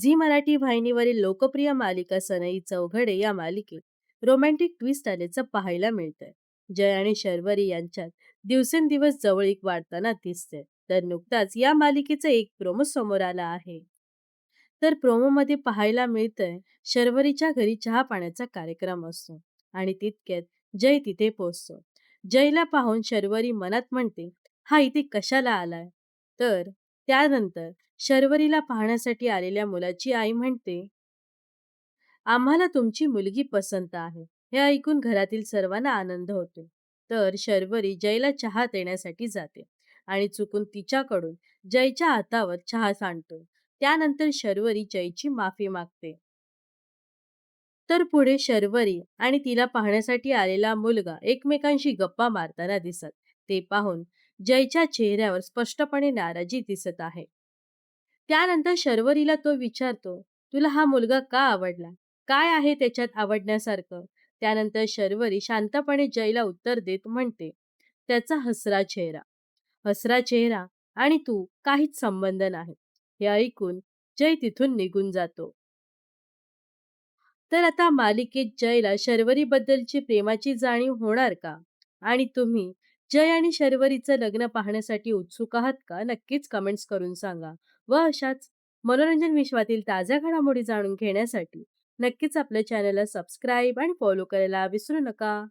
Zee Marathi वाहिनीवरील लोकप्रिय मालिका सनई चौघडे या मालिकेत रोमॅन्टिक ट्विस्ट आल्याचं पाहायला मिळतंय. जय आणि शर्वरी यांच्यात दिवसेंदिवस जवळीक वाढताना दिसते. तर नुकताच या मालिकेचा एक प्रोमो समोर आला आहे. तर प्रोमोमध्ये पाहायला मिळतंय शर्वरीच्या घरी चहा पाण्याचा कार्यक्रम असतो आणि तितक्यात जय तिथे पोहोचतो. जयला पाहून शर्वरी मनात म्हणते, हा इथे कशाला आलाय. तर त्यानंतर शर्वरीला पाहण्यासाठी आलेल्या मुलाची आई म्हणते, आम्हाला तुमची मुलगी पसंत आहे. हे ऐकून घरातील सर्वांना आनंद होतो. तर शर्वरी जयला चहा देण्यासाठी जाते आणि चुकून तिच्याकडून जयच्या हातावर चहा सांडतो. त्यानंतर शर्वरी जयची माफी मागते. तर पुढे शर्वरी आणि तिला पाहण्यासाठी आलेला मुलगा एकमेकांशी गप्पा मारताना दिसत. ते पाहून जयच्या चेहऱ्यावर स्पष्टपणे नाराजी दिसत आहे. त्यानंतर शर्वरीला तो विचारतो, तुला हा मुलगा का आवडला? काय आहे त्याच्यात आवडण्यासारखं? त्यानंतर शर्वरी शांतपणे जयला उत्तर देत म्हणते, त्याचा हसरा चेहरा. हसरा चेहरा आणि तू काहीच संबंध नाही. हे ऐकून जय तिथून निघून जातो. तर आता मालिकेत जयला शर्वरीबद्दलची प्रेमाची जाणीव होणार का? आणि तुम्ही जय आणि शर्वरीचं लग्न पाहण्यासाठी उत्सुक आहात का? नक्कीच कमेंट्स करून सांगा. व अशाच मनोरंजन विश्वातील ताज्या घडामोडी जाणून घेण्यासाठी नक्कीच आपल्या चॅनलला सबस्क्राईब आणि फॉलो करायला विसरू नका.